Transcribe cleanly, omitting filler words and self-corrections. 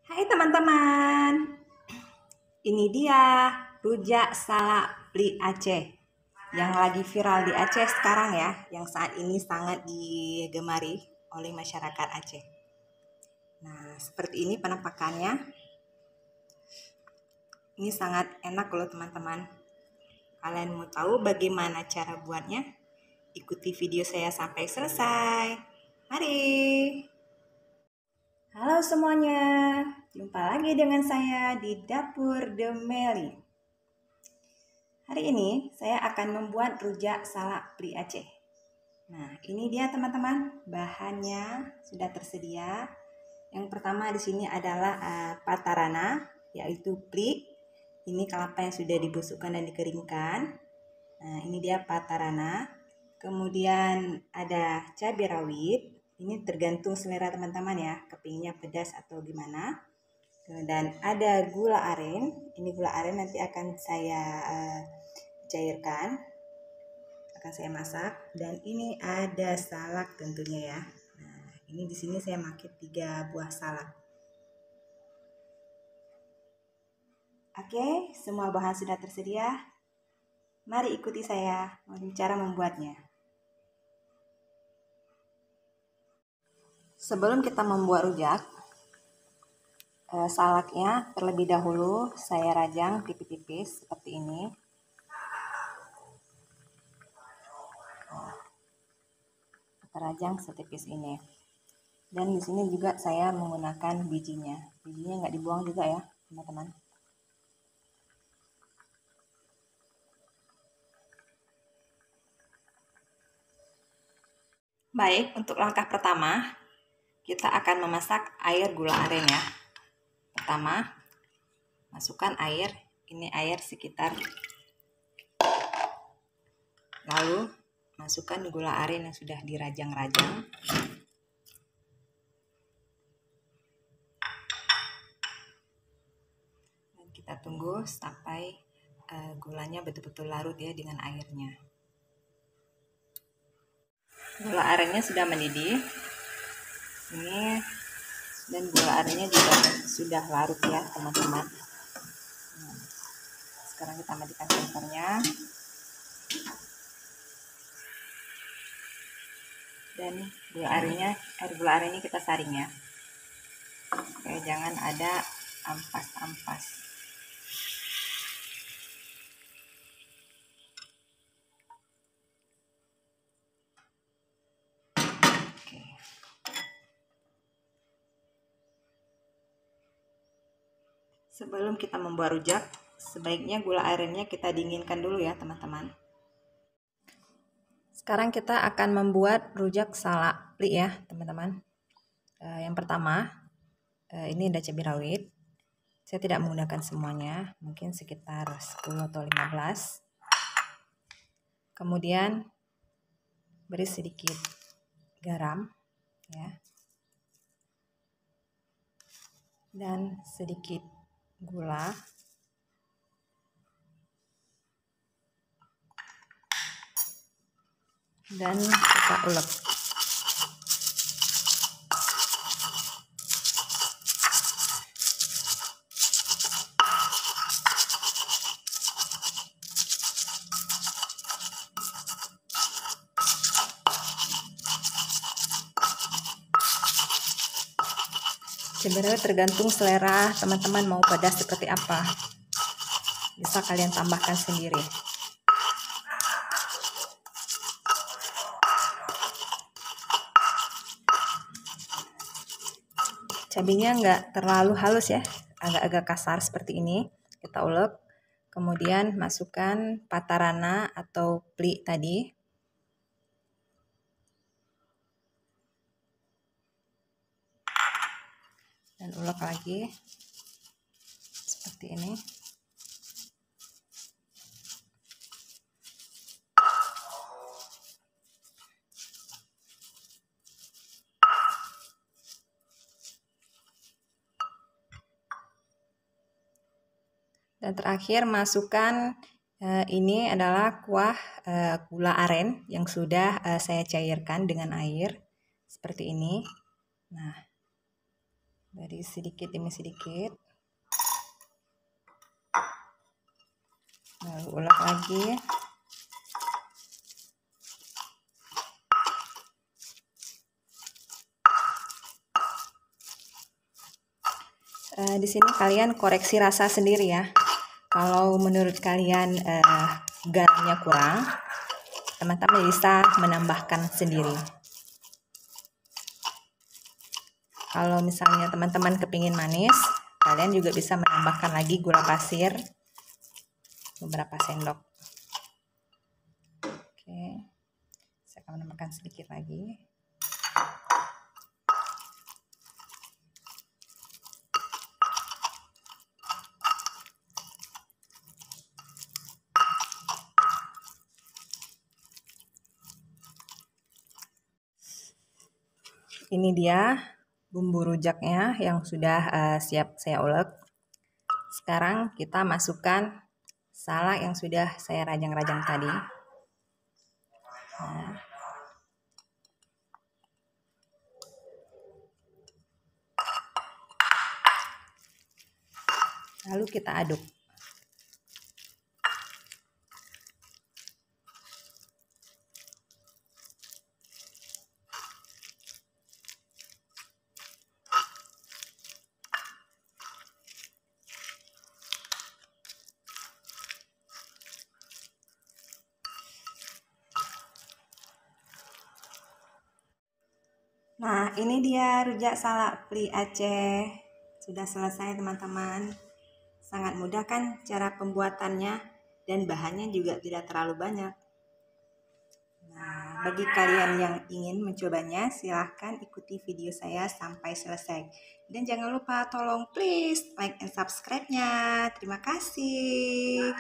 Hai teman-teman, ini dia rujak salak pli Aceh yang lagi viral di Aceh sekarang ya, yang saat ini sangat digemari oleh masyarakat Aceh. Nah, seperti ini penampakannya. Ini sangat enak loh teman-teman. Kalian mau tahu bagaimana cara buatnya? Ikuti video saya sampai selesai. Mari! Halo semuanya, jumpa lagi dengan saya di Dapur Demeli. Hari ini saya akan membuat rujak salak pli Aceh. Nah, ini dia teman-teman, bahannya sudah tersedia. Yang pertama di sini adalah patarana, yaitu pli. Ini kelapa yang sudah dibusukkan dan dikeringkan. Nah, ini dia patarana. Kemudian ada cabai rawit. Ini tergantung selera teman-teman ya, kepingnya pedas atau gimana. Dan ada gula aren. Ini gula aren nanti akan saya cairkan, akan saya masak. Dan ini ada salak tentunya ya. Nah, ini di sini saya pakai 3 buah salak. Oke, semua bahan sudah tersedia. Mari ikuti saya cara membuatnya. Sebelum kita membuat rujak, salaknya terlebih dahulu saya rajang tipis-tipis seperti ini. Kita rajang setipis ini. Dan di sini juga saya menggunakan bijinya. Bijinya nggak dibuang juga ya, teman-teman. Baik, untuk langkah pertama, kita akan memasak air gula aren ya. Pertama, masukkan air. Ini air sekitar. Lalu, masukkan gula aren yang sudah dirajang-rajang. Dan kita tunggu sampai gulanya betul-betul larut ya dengan airnya. Gula arennya sudah mendidih. Ini dan gula arennya juga sudah larut ya teman-teman. Nah, sekarang kita matikan kompornya. Dan air gula arennya kita saring ya. Supaya jangan ada ampas-ampas. Sebelum kita membuat rujak, sebaiknya gula arennya kita dinginkan dulu ya teman-teman. Sekarang kita akan membuat rujak salak pli ya teman-teman. Yang pertama, ini ada cabai rawit. Saya tidak menggunakan semuanya, mungkin sekitar 10 atau 15. Kemudian beri sedikit garam ya. Dan sedikit gula. Dan kita ulek. Sebenarnya tergantung selera teman-teman mau pedas seperti apa. Bisa kalian tambahkan sendiri. Cabenya nggak terlalu halus ya, agak-agak kasar seperti ini. Kita ulek, kemudian masukkan patarana atau pli tadi. Dan ulek lagi, seperti ini. Dan terakhir masukkan ini adalah kuah gula aren yang sudah saya cairkan dengan air seperti ini. Nah, dari sedikit demi sedikit. Lalu ulek lagi. Di sini kalian koreksi rasa sendiri ya. Kalau menurut kalian garamnya kurang, teman-teman bisa menambahkan sendiri. Kalau misalnya teman-teman kepingin manis, kalian juga bisa menambahkan lagi gula pasir beberapa sendok. Oke, saya akan menambahkan sedikit lagi. Ini dia bumbu rujaknya yang sudah siap saya ulek. Sekarang kita masukkan salak yang sudah saya rajang-rajang tadi. Nah, lalu kita aduk. Nah, ini dia rujak salak Pri Aceh. Sudah selesai teman-teman. Sangat mudah kan cara pembuatannya, dan bahannya juga tidak terlalu banyak. Nah, bagi kalian yang ingin mencobanya, silahkan ikuti video saya sampai selesai. Dan jangan lupa tolong please like and subscribe-nya. Terima kasih.